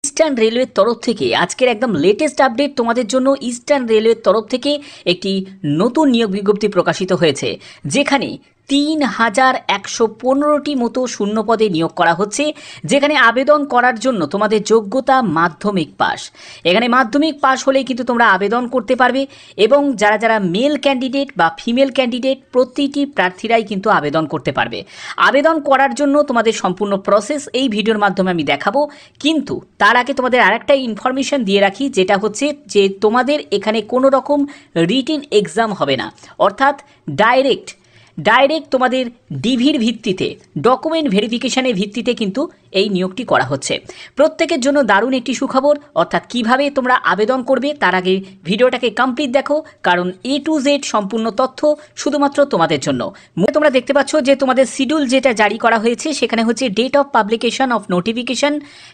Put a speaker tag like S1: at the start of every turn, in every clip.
S1: Eastern রেলওয়ের তরফ থেকে আজকের একদম লেটেস্ট আপডেট তোমাদের জন্য। ইস্টার্ন রেলওয়ের তরফ থেকে একটি নতুন নিয়োগ বিজ্ঞপ্তি প্রকাশিত হয়েছে, যেখানে 3115টি মতো শূন্য পদে নিয়োগ করা হচ্ছে, যেখানে আবেদন করার জন্য তোমাদের যোগ্যতা মাধ্যমিক পাস। এখানে মাধ্যমিক পাস হলেই কিন্তু তোমরা আবেদন করতে পারবে, এবং যারা যারা মেল ক্যান্ডিডেট বা ফিমেল ক্যান্ডিডেট প্রতিটি প্রার্থীরাই কিন্তু আবেদন করতে পারবে। আবেদন করার জন্য তোমাদের সম্পূর্ণ প্রসেস এই ভিডিওর মাধ্যমে আমি দেখাবো, কিন্তু তার আগে তোমাদের আরেকটা ইনফরমেশন দিয়ে রাখি, যেটা হচ্ছে যে তোমাদের এখানে কোনো রকম রিটিন এক্সাম হবে না, অর্থাৎ ডাইরেক্ট তোমাদের ডিভির ভিত্তিতে, ডকুমেন্ট ভেরিফিকেশনের ভিত্তিতে কিন্তু এই নিয়োগটি করা হচ্ছে। প্রত্যেকের জন্য দারুণ একটি সুখবর, অর্থাৎ কিভাবে তোমরা আবেদন করবে তার আগে ভিডিওটাকে কমপ্লিট দেখো, কারণ A to Z সম্পূর্ণ তথ্য শুধুমাত্র তোমাদের জন্য। তোমরা দেখতে পাচ্ছ যে তোমাদের শিডিউল যেটা জারি করা হয়েছে, সেখানে হচ্ছে date of publication of notification,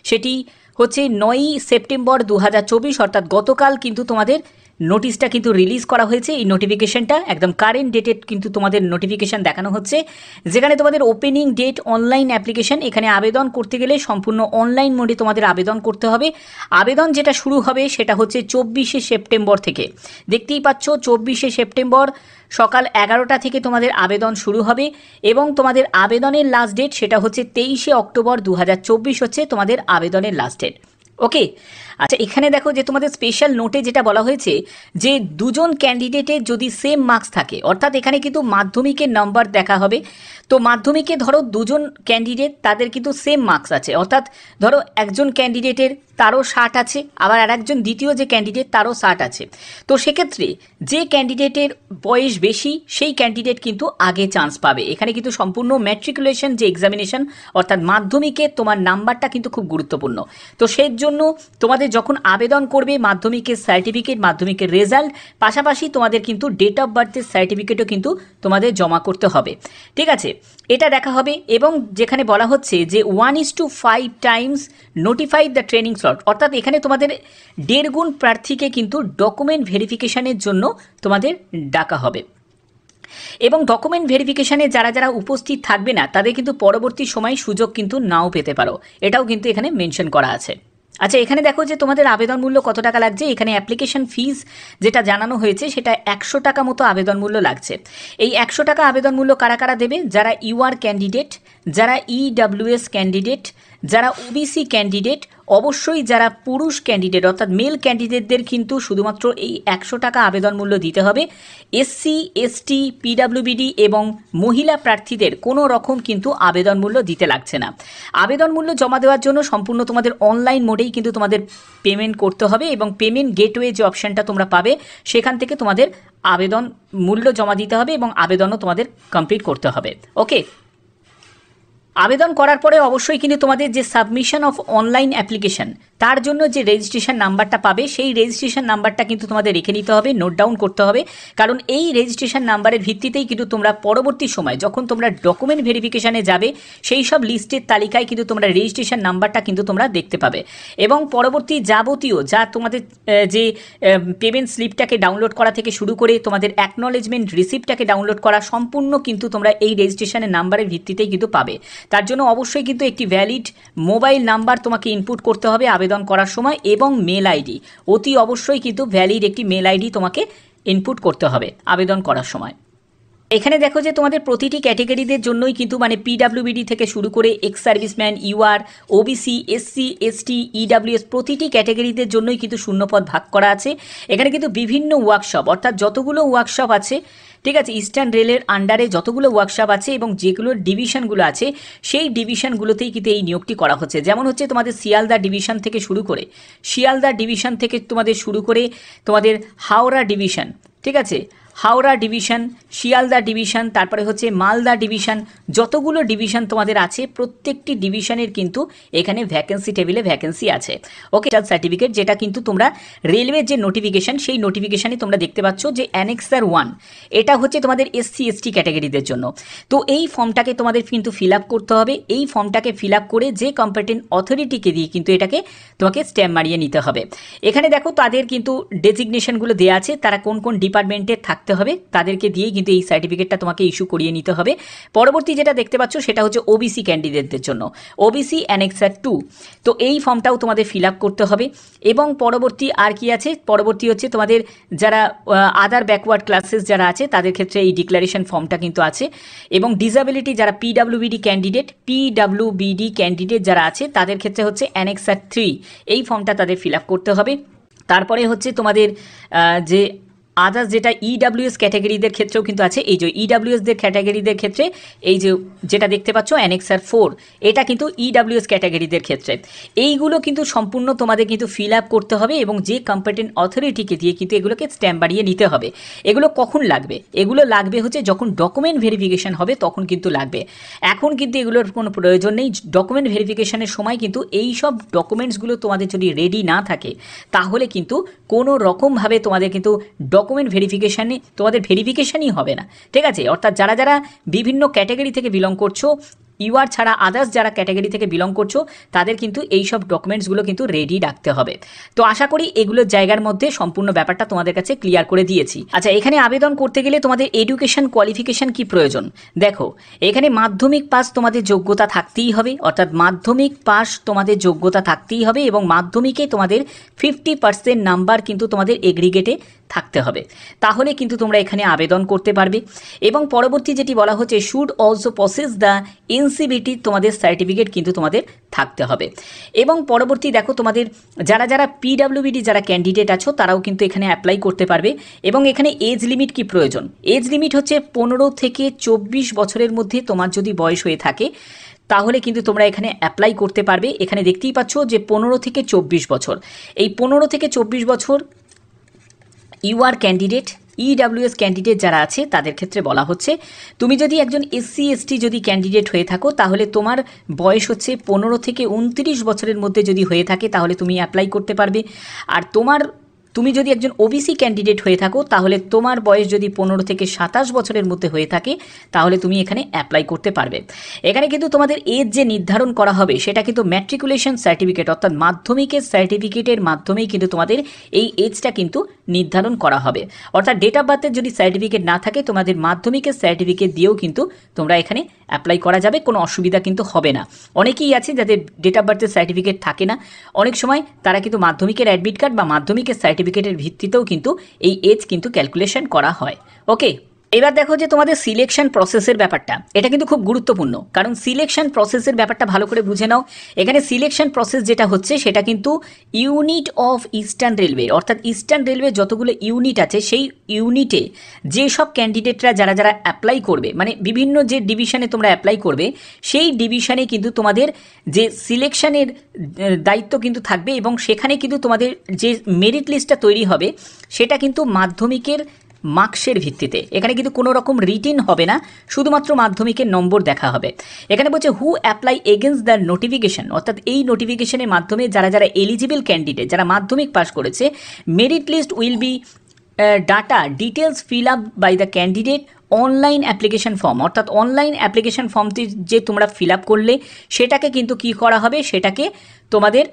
S1: সেটি হচ্ছে 9ই সেপ্টেম্বর 2024, অর্থাৎ গতকাল কিন্তু তোমাদের নোটিশটা কিন্তু রিলিজ করা হয়েছে। এই নোটিফিকেশনটা একদম কারেন্ট ডেটেড কিন্তু তোমাদের নোটিফিকেশন দেখানো হচ্ছে, যেখানে তোমাদের ওপেনিং ডেট অনলাইন অ্যাপ্লিকেশন। এখানে আবেদন করতে গেলে সম্পূর্ণ অনলাইন মোডে তোমাদের আবেদন করতে হবে। আবেদন যেটা শুরু হবে সেটা হচ্ছে 24শে সেপ্টেম্বর থেকে। দেখতেই পাচ্ছ 24শে সেপ্টেম্বর সকাল 11টা থেকে তোমাদের আবেদন শুরু হবে, এবং তোমাদের আবেদনের লাস্ট ডেট সেটা হচ্ছে 23শে অক্টোবর 2024 হচ্ছে তোমাদের আবেদনের লাস্ট ডেট। ওকে, আচ্ছা, এখানে দেখো যে তোমাদের স্পেশাল নোটে যেটা বলা হয়েছে যে দুজন ক্যান্ডিডেটের যদি সেম মার্কস থাকে, অর্থাৎ এখানে কিন্তু মাধ্যমিকের নাম্বার দেখা হবে। তো মাধ্যমিকে ধরো দুজন ক্যান্ডিডেট তাদের কিন্তু সেম মার্কস আছে, অর্থাৎ ধরো একজন ক্যান্ডিডেটের তারও 60 আছে, আবার আর একজন দ্বিতীয় যে ক্যান্ডিডেট তারও 60 আছে। তো সেক্ষেত্রে যে ক্যান্ডিডেটের বয়স বেশি সেই ক্যান্ডিডেট কিন্তু আগে চান্স পাবে। এখানে কিন্তু সম্পূর্ণ ম্যাট্রিকুলেশন যে এক্সামিনেশন, অর্থাৎ মাধ্যমিকে তোমার নাম্বারটা কিন্তু খুব গুরুত্বপূর্ণ। তো সেই জন্য তোমাদের যখন আবেদন করবে মাধ্যমিকের সার্টিফিকেট, মাধ্যমিকের রেজাল্ট, পাশাপাশি তোমাদের কিন্তু ডেট অফ বার্থের সার্টিফিকেটও কিন্তু তোমাদের জমা করতে হবে। ঠিক আছে, এটা দেখা হবে। এবং যেখানে বলা হচ্ছে যে 1:5 Times notified the training slot, অর্থাৎ এখানে তোমাদের 1.5 গুণ প্রার্থীকে কিন্তু ডকুমেন্ট ভেরিফিকেশনের জন্য তোমাদের ডাকা হবে। এবং ডকুমেন্ট ভেরিফিকেশানে যারা যারা উপস্থিত থাকবে না তাদের কিন্তু পরবর্তী সময় সুযোগ কিন্তু নাও পেতে পারো, এটাও কিন্তু এখানে মেনশন করা আছে। আচ্ছা, এখানে দেখো যে তোমাদের আবেদন মূল্য কত টাকা লাগছে। এখানে অ্যাপ্লিকেশন ফিস যেটা জানানো হয়েছে সেটা 100 টাকা মতো আবেদন মূল্য লাগছে। এই 100 টাকা আবেদন মূল্য কারা কারা দেবে? যারা UR ক্যান্ডিডেট, যারা EWS ক্যান্ডিডেট, যারা OBC ক্যান্ডিডেট, অবশ্যই যারা পুরুষ ক্যান্ডিডেট অর্থাৎ মেল ক্যান্ডিডেটদের কিন্তু শুধুমাত্র এই 100 টাকা আবেদন মূল্য দিতে হবে। SC ST PWBD এবং মহিলা প্রার্থীদের কোনো রকম কিন্তু আবেদন মূল্য দিতে লাগছে না। আবেদন মূল্য জমা দেওয়ার জন্য সম্পূর্ণ তোমাদের অনলাইন মোডেই কিন্তু তোমাদের পেমেন্ট করতে হবে, এবং পেমেন্ট গেটওয়ে যে অপশানটা তোমরা পাবে সেখান থেকে তোমাদের আবেদন মূল্য জমা দিতে হবে, এবং আবেদনও তোমাদের কমপ্লিট করতে হবে। ওকে, আবেদন করার পরে অবশ্যই কিন্তু তোমাদের যে সাবমিশন অফ অনলাইন অ্যাপ্লিকেশন, তার জন্য যে রেজিস্ট্রেশন নাম্বারটা পাবে সেই রেজিস্ট্রেশন নাম্বারটা কিন্তু তোমাদের রেখে নিতে হবে, নোট ডাউন করতে হবে, কারণ এই রেজিস্ট্রেশন নাম্বারের ভিত্তিতেই কিন্তু তোমরা পরবর্তী সময় যখন তোমরা ডকুমেন্ট ভেরিফিকেশানে যাবে সেই সব লিস্টের তালিকায় কিন্তু তোমরা রেজিস্ট্রেশন নাম্বারটা কিন্তু তোমরা দেখতে পাবে। এবং পরবর্তী যাবতীয় যা তোমাদের যে পেমেন্ট স্লিপটাকে ডাউনলোড করা থেকে শুরু করে তোমাদের অ্যাকনলেজমেন্ট রিসিপ্টটাকে ডাউনলোড করা সম্পূর্ণ কিন্তু তোমরা এই রেজিস্ট্রেশনের নাম্বারের ভিত্তিতেই কিন্তু পাবে। তার জন্য অবশ্যই কিন্তু একটি ভ্যালিড মোবাইল নাম্বার তোমাকে ইনপুট করতে হবে আবেদন করার সময়, এবং মেল আইডি, অতি অবশ্যই কিন্তু ভ্যালিড একটি মেল আইডি তোমাকে ইনপুট করতে হবে আবেদন করার সময়। এখানে দেখো যে তোমাদের প্রতিটি ক্যাটেগরিদের জন্যই কিন্তু মানে PWBD থেকে শুরু করে ex serviceman, UR, OBC, SC ST EWS প্রতিটি ক্যাটেগরিদের জন্যই কিন্তু শূন্যপদ ভাগ করা আছে। এখানে কিন্তু বিভিন্ন ওয়ার্কশপ, অর্থাৎ যতগুলো ওয়ার্কশপ আছে, ঠিক আছে, ইস্টার্ন রেলের আন্ডারে যতগুলো ওয়ার্কশপ আছে এবং যেগুলো ডিভিশনগুলো আছে সেই ডিভিশনগুলোতেই কিন্তু এই নিয়োগটি করা হচ্ছে। যেমন হচ্ছে তোমাদের শিয়ালদা ডিভিশন থেকে শুরু করে তোমাদের হাওড়া ডিভিশন, ঠিক আছে, হাওড়া ডিভিশন, শিয়ালদা ডিভিশন, তারপরে হচ্ছে মালদা ডিভিশন, যতগুলো ডিভিশন তোমাদের আছে প্রত্যেকটি ডিভিশনের কিন্তু এখানে ভ্যাকেন্সি টেবিলে ভ্যাকেন্সি আছে। ওকে, সার্টিফিকেট যেটা কিন্তু তোমরা রেলওয়ের যে নোটিফিকেশন সেই নোটিফিকেশানে তোমরা দেখতে পাচ্ছ যে অ্যানেক্সার 1, এটা হচ্ছে তোমাদের SC ST ক্যাটাগরিদের জন্য। তো এই ফর্মটাকে তোমাদের কিন্তু ফিল আপ করতে হবে। এই ফর্মটাকে ফিল আপ করে যে কম্পিটেন্ট অথরিটিকে দিয়ে কিন্তু এটাকে তোমাকে স্ট্যাম্প মারিয়ে নিতে হবে। এখানে দেখো তাদের কিন্তু ডেজিগনেশনগুলো দেওয়া আছে, তারা কোন কোন ডিপার্টমেন্টে থাকতে থাকতে হবে, তাদেরকে দিয়েই কিন্তু এই সার্টিফিকেটটা তোমাকে ইস্যু করিয়ে নিতে হবে। পরবর্তী যেটা দেখতে পাচ্ছ সেটা হচ্ছে ওবিসি ক্যান্ডিডেটদের জন্য ওবিসি অ্যানেক্সার 2। তো এই ফর্মটাও তোমাদের ফিল আপ করতে হবে। এবং পরবর্তী আর কি আছে, পরবর্তী হচ্ছে তোমাদের যারা আদার ব্যাকওয়ার্ড ক্লাসেস যারা আছে তাদের ক্ষেত্রে এই ডিক্লারেশন ফর্মটা কিন্তু আছে। এবং ডিসেবিলিটি যারা পিডাব্লিউবিডি ক্যান্ডিডেট যারা আছে তাদের ক্ষেত্রে হচ্ছে অ্যানেক্সার 3 এই ফর্মটা তাদের ফিল আপ করতে হবে। তারপরে হচ্ছে তোমাদের যে আদার্স যেটা ইডাব্লিউএস ক্যাটাগরিদের ক্ষেত্রেও কিন্তু আছে, এই যে ইডাব্লিউএসদের ক্যাটাগরিদের ক্ষেত্রে এই যে যেটা দেখতে পাচ্ছ অ্যানেক্সার 4, এটা কিন্তু ইডাব্লিউএস ক্যাটাগরিদের ক্ষেত্রে। এইগুলো কিন্তু সম্পূর্ণ তোমাদের কিন্তু ফিল আপ করতে হবে এবং যে কম্পিটেন্ট অথরিটিকে দিয়ে কিন্তু এগুলোকে স্ট্যাম্প বাড়িয়ে নিতে হবে। এগুলো কখন লাগবে? এগুলো লাগবে হচ্ছে যখন ডকুমেন্ট ভেরিফিকেশন হবে তখন কিন্তু লাগবে। এখন কিন্তু এগুলোর কোনো প্রয়োজন নেই। ডকুমেন্ট ভেরিফিকেশনের সময় কিন্তু এই সব ডকুমেন্টসগুলো তোমাদের যদি রেডি না থাকে তাহলে কিন্তু কোনো রকমভাবে তোমাদের কিন্তু ডকুমেন্ট ভেরিফিকেশানে তোমাদের ভেরিফিকেশানই হবে না, ঠিক আছে? অর্থাৎ যারা যারা বিভিন্ন ক্যাটাগরি থেকে বিলং করছো, ইউআর ছাড়া আদার্স যারা ক্যাটাগরি থেকে বিলং করছো তাদের কিন্তু এই সব ডকুমেন্টসগুলো কিন্তু রেডি রাখতে হবে। তো আশা করি এগুলোর জায়গার মধ্যে সম্পূর্ণ ব্যাপারটা তোমাদের কাছে ক্লিয়ার করে দিয়েছি। আচ্ছা, এখানে আবেদন করতে গেলে তোমাদের এডুকেশন কোয়ালিফিকেশান কি প্রয়োজন? দেখো, এখানে মাধ্যমিক পাস তোমাদের যোগ্যতা থাকতেই হবে, অর্থাৎ মাধ্যমিক পাস তোমাদের যোগ্যতা থাকতেই হবে এবং মাধ্যমিকে তোমাদের 50% নাম্বার কিন্তু তোমাদের এগ্রিগেটে থাকতে হবে, তাহলে কিন্তু তোমরা এখানে আবেদন করতে পারবে। এবং পরবর্তী যেটি বলা হচ্ছে should also possess the NCVT তোমাদের সার্টিফিকেট কিন্তু তোমাদের থাকতে হবে। এবং পরবর্তী দেখো তোমাদের যারা যারা পিডাব্লিউবিডি যারা ক্যান্ডিডেট আছো তারাও কিন্তু এখানে অ্যাপ্লাই করতে পারবে। এবং এখানে এজ লিমিট কি প্রয়োজন? এজ লিমিট হচ্ছে 15 থেকে 24 বছরের মধ্যে তোমার যদি বয়স হয়ে থাকে তাহলে কিন্তু তোমরা এখানে অ্যাপ্লাই করতে পারবে। এখানে দেখতেই পাচ্ছ যে 15 থেকে 24 বছর, এই 15 থেকে 24 বছর ইউআর ক্যান্ডিডেট ইডাব্লিউএস ক্যান্ডিডেট যারা আছে তাদের ক্ষেত্রে বলা হচ্ছে তুমি যদি একজন এসসি এসটি যদি ক্যান্ডিডেট হয়ে থাকো তাহলে তোমার বয়স হচ্ছে 15 থেকে 29 বছরের মধ্যে যদি হয়ে থাকে তাহলে তুমি অ্যাপ্লাই করতে পারবে। আর তুমি যদি একজন ওবিসি ক্যান্ডিডেট হয়ে থাকো তাহলে তোমার বয়স যদি 15 থেকে 27 বছরের মধ্যে হয়ে থাকে তাহলে তুমি এখানে অ্যাপ্লাই করতে পারবে। এখানে কিন্তু তোমাদের এজ যে নির্ধারণ করা হবে সেটা কিন্তু ম্যাট্রিকুলেশন সার্টিফিকেট অর্থাৎ মাধ্যমিকের সার্টিফিকেটের মাধ্যমেই কিন্তু তোমাদের এই এজটা কিন্তু নির্ধারণ করা হবে। অর্থাৎ ডেট অফ বার্থের যদি সার্টিফিকেট না থাকে তোমাদের মাধ্যমিকের সার্টিফিকেট দিয়েও কিন্তু তোমরা এখানে অ্যাপ্লাই করা যাবে, কোনো অসুবিধা কিন্তু হবে না। অনেকেই আছে যাদের ডেট অফ বার্থের সার্টিফিকেট থাকে না, অনেক সময় তারা কিন্তু মাধ্যমিকের অ্যাডমিট কার্ড বা মাধ্যমিকের সার্টিফিকেটের ভিত্তিতেও কিন্তু এই এজ কিন্তু ক্যালকুলেশন করা হয়। ওকে, এবার দেখো যে তোমাদের সিলেকশন প্রসেসের ব্যাপারটা, এটা কিন্তু খুব গুরুত্বপূর্ণ, কারণ সিলেকশন প্রসেসের ব্যাপারটা ভালো করে বুঝে নাও। এখানে সিলেকশন প্রসেস যেটা হচ্ছে সেটা কিন্তু ইউনিট অফ ইস্টার্ন রেলওয়ে, অর্থাৎ ইস্টার্ন রেলওয়ে যতগুলো ইউনিট আছে সেই ইউনিটে যেসব ক্যান্ডিডেটরা যারা যারা অ্যাপ্লাই করবে, মানে বিভিন্ন যে ডিভিশনে তোমরা অ্যাপ্লাই করবে সেই ডিভিশনে কিন্তু তোমাদের যে সিলেকশনের দায়িত্ব কিন্তু থাকবে এবং সেখানে কিন্তু তোমাদের যে মেরিট লিস্টটা তৈরি হবে সেটা কিন্তু মাধ্যমিকের মার্কসের ভিত্তিতে। এখানে কিন্তু কোনো রকম রিটিন হবে না, শুধুমাত্র মাধ্যমিকের নম্বর দেখা হবে। এখানে বলছে হু অ্যাপ্লাই এগেনস্ট দ্য নোটিফিকেশন, অর্থাৎ এই নোটিফিকেশনের মাধ্যমে যারা যারা এলিজিবল ক্যান্ডিডেট যারা মাধ্যমিক পাস করেছে, merit list will be data details fill up by the candidate online application form, অর্থাৎ অনলাইন অ্যাপ্লিকেশন ফর্মটি যে তোমরা ফিল আপ করলে সেটাকে কিন্তু কী করা হবে, সেটাকে তোমাদের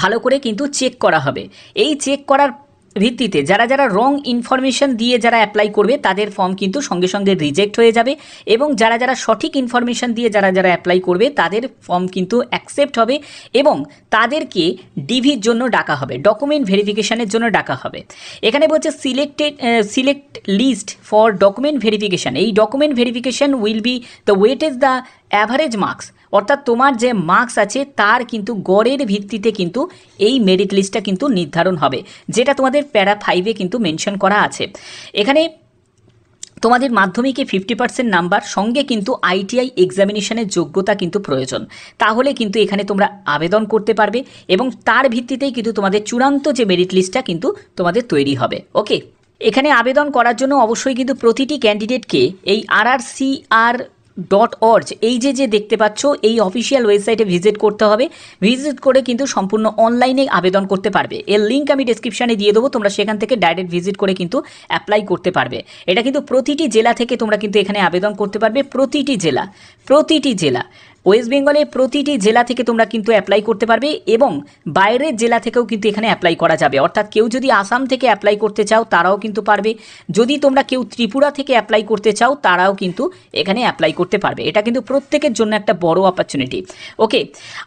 S1: ভালো করে কিন্তু চেক করা হবে। এই চেক করার ভিত্তিতে যারা যারা রং ইনফরমেশন দিয়ে যারা অ্যাপ্লাই করবে তাদের ফর্ম কিন্তু সঙ্গে সঙ্গে রিজেক্ট হয়ে যাবে এবং যারা যারা সঠিক ইনফরমেশন দিয়ে যারা যারা অ্যাপ্লাই করবে তাদের ফর্ম কিন্তু অ্যাকসেপ্ট হবে এবং তাদেরকে ডিভির জন্য ডাকা হবে, ডকুমেন্ট ভেরিফিকেশনের জন্য ডাকা হবে। এখানে বলছে select list for document verification. এই document verification will be the weightage the average marks, অর্থাৎ তোমার যে মার্কস আছে তার কিন্তু গড়ের ভিত্তিতে কিন্তু এই মেরিট লিস্টটা কিন্তু নির্ধারণ হবে, যেটা তোমাদের প্যারা 5-এ কিন্তু মেনশন করা আছে। এখানে তোমাদের মাধ্যমিকে 50% নাম্বার সঙ্গে কিন্তু আইটিআই এক্সামিনেশনের যোগ্যতা কিন্তু প্রয়োজন, তাহলে কিন্তু এখানে তোমরা আবেদন করতে পারবে এবং তার ভিত্তিতেই কিন্তু তোমাদের চূড়ান্ত যে মেরিট লিস্টটা কিন্তু তোমাদের তৈরি হবে। ওকে, এখানে আবেদন করার জন্য অবশ্যই কিন্তু প্রতিটি ক্যান্ডিডেটকে এই rrcr.org এই যে দেখতে পাচ্ছ এই অফিসিয়াল ওয়েবসাইটে ভিজিট করতে হবে। ভিজিট করে কিন্তু সম্পূর্ণ অনলাইনে আবেদন করতে পারবে। এর লিঙ্ক আমি ডেসক্রিপশানে দিয়ে দেবো, তোমরা সেখান থেকে ডাইরেক্ট ভিজিট করে কিন্তু অ্যাপ্লাই করতে পারবে। এটা কিন্তু প্রতিটি জেলা থেকে তোমরা কিন্তু এখানে আবেদন করতে পারবে, প্রতিটি জেলা ওয়েস্ট বেঙ্গলে প্রতিটি জেলা থেকে তোমরা কিন্তু অ্যাপ্লাই করতে পারবে এবং বাইরের জেলা থেকেও কিন্তু এখানে অ্যাপ্লাই করা যাবে। অর্থাৎ কেউ যদি আসাম থেকে অ্যাপ্লাই করতে চাও তারাও কিন্তু পারবে, যদি তোমরা কেউ ত্রিপুরা থেকে অ্যাপ্লাই করতে চাও তারাও কিন্তু এখানে অ্যাপ্লাই করতে পারবে। এটা কিন্তু প্রত্যেকের জন্য একটা বড় অপরচুনিটি। ওকে,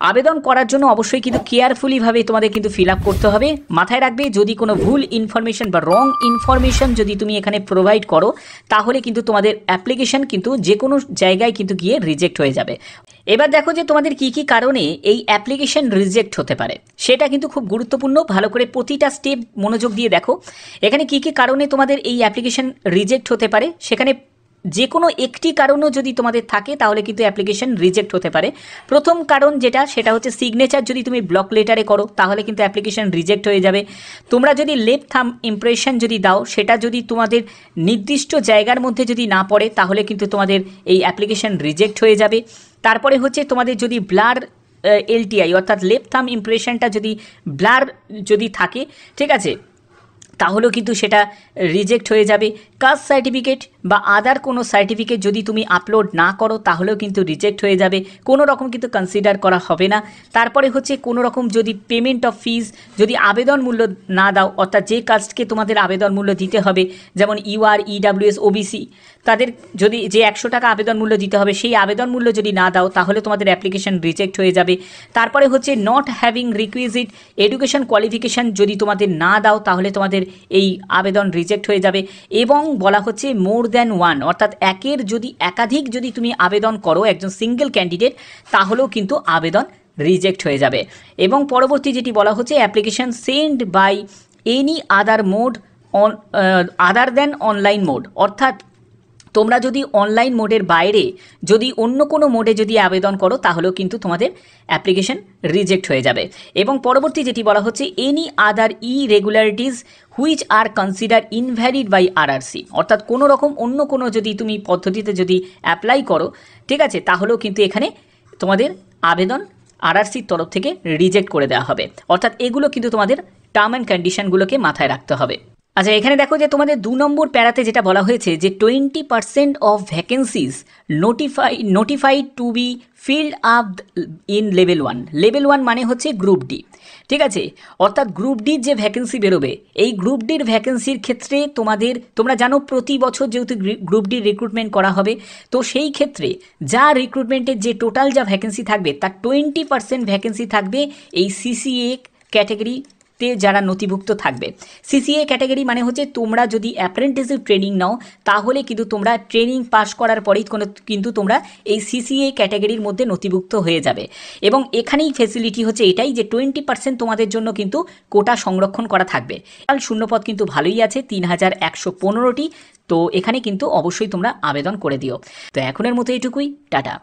S1: আবেদন করার জন্য অবশ্যই কিন্তু কেয়ারফুলিভাবে তোমাদের কিন্তু ফিল আপ করতে হবে। মাথায় রাখবে, যদি কোনো ভুল ইনফরমেশন বা রং ইনফরমেশন যদি তুমি এখানে প্রোভাইড করো তাহলে কিন্তু তোমাদের অ্যাপ্লিকেশন কিন্তু যে কোনো জায়গায় কিন্তু গিয়ে রিজেক্ট হয়ে যাবে। এবার দেখো যে তোমাদের কি কি কারণে এই অ্যাপ্লিকেশন রিজেক্ট হতে পারে, সেটা কিন্তু খুব গুরুত্বপূর্ণ। ভালো করে প্রতিটা স্টেপ মনোযোগ দিয়ে দেখো, এখানে কি কি কারণে তোমাদের এই অ্যাপ্লিকেশন রিজেক্ট হতে পারে। সেখানে যে কোনো একটি কারণও যদি তোমাদের থাকে তাহলে কিন্তু অ্যাপ্লিকেশন রিজেক্ট হতে পারে। প্রথম কারণ সেটা হচ্ছে সিগনেচার যদি তুমি ব্লক লেটারে করো তাহলে কিন্তু অ্যাপ্লিকেশন রিজেক্ট হয়ে যাবে। তোমরা যদি লেফট থাম্ব ইমপ্রেশন যদি দাও, সেটা যদি তোমাদের নির্দিষ্ট জায়গার মধ্যে যদি না পড়ে তাহলে কিন্তু তোমাদের এই অ্যাপ্লিকেশন রিজেক্ট হয়ে যাবে। তারপরে হচ্ছে তোমাদের যদি ব্লার এলটিআই অর্থাৎ লেফট থাম্ব ইমপ্রেশনটা যদি ব্লার যদি থাকে, ঠিক আছে, তাহলেও কিন্তু সেটা রিজেক্ট হয়ে যাবে। কাস্ট সার্টিফিকেট বা আদার কোনো সার্টিফিকেট যদি তুমি আপলোড না করো তাহলেও কিন্তু রিজেক্ট হয়ে যাবে, কোনো রকম কিন্তু কনসিডার করা হবে না। তারপরে হচ্ছে কোনো রকম যদি পেমেন্ট অফ ফিজ যদি আবেদন মূল্য না দাও, অর্থাৎ যে কাস্টকে তোমাদের আবেদন মূল্য দিতে হবে, যেমন ইউআর, ইডাব্লিউএস, ওবিসি, তাদের যদি যে 100 টাকা আবেদন মূল্য দিতে হবে সেই আবেদন মূল্য যদি না দাও তাহলে তোমাদের অ্যাপ্লিকেশন রিজেক্ট হয়ে যাবে। তারপরে হচ্ছে not having requisite education qualification যদি তোমাদের না দাও তাহলে তোমাদের এই আবেদন রিজেক্ট হয়ে যাবে। এবং বলা হচ্ছে মোর দ্যান ওয়ান, অর্থাৎ একের যদি একাধিক যদি তুমি আবেদন করো একজন সিঙ্গেল ক্যান্ডিডেট তাহলেও কিন্তু আবেদন রিজেক্ট হয়ে যাবে। এবং পরবর্তী যেটি বলা হচ্ছে application send by any other mode on other than online mode, অর্থাৎ তোমরা যদি অনলাইন মোডের বাইরে যদি অন্য কোনো মোডে যদি আবেদন করো তাহলেও কিন্তু তোমাদের অ্যাপ্লিকেশন রিজেক্ট হয়ে যাবে। এবং পরবর্তী যেটি বলা হচ্ছে any other irregularities which are consider invalid by RRC, অর্থাৎ কোনো রকম অন্য কোনো যদি তুমি পদ্ধতিতে যদি অ্যাপ্লাই করো, ঠিক আছে, তাহলেও কিন্তু এখানে তোমাদের আবেদন আরআরসির তরফ থেকে রিজেক্ট করে দেওয়া হবে। অর্থাৎ এগুলো কিন্তু তোমাদের টার্ম অ্যান্ড কন্ডিশনগুলোকে মাথায় রাখতে হবে। আচ্ছা, এখানে দেখো যে তোমাদের 2 নম্বর প্যারাতে যেটা বলা হয়েছে যে 20% of vacancies notified two B filled up in level 1। Level 1 মানে হচ্ছে গ্রুপ ডি, ঠিক আছে, অর্থাৎ গ্রুপ ডির যে ভ্যাকেন্সি বেরোবে এই গ্রুপ ডির ভ্যাকেন্সির ক্ষেত্রে তোমরা জানো প্রতি বছর যেহেতু গ্রুপ ডির রিক্রুটমেন্ট করা হবে, তো সেই ক্ষেত্রে যা রিক্রুটমেন্টের যে টোটাল যা ভ্যাকেন্সি থাকবে তার 20% ভ্যাকেন্সি থাকবে এই সিসিএ ক্যাটাগরি যারা নথিভুক্ত থাকবে। সিসিএ ক্যাটাগরি মানে হচ্ছে তোমরা যদি অ্যাপ্রেন্টিসশিপ ট্রেনিং নাও তাহলে কিন্তু তোমরা ট্রেনিং পাস করার পরেই কিন্তু তোমরা এই সিসিএ ক্যাটাগরির মধ্যে নথিভুক্ত হয়ে যাবে। এবং এখানেই ফেসিলিটি হচ্ছে এটাই যে 20% তোমাদের জন্য কিন্তু কোটা সংরক্ষণ করা থাকবে। শূন্যপদ কিন্তু ভালোই আছে 3115টি, তো এখানে কিন্তু অবশ্যই তোমরা আবেদন করে দিও। তো এখনের মতো এটুকুই, টাটা।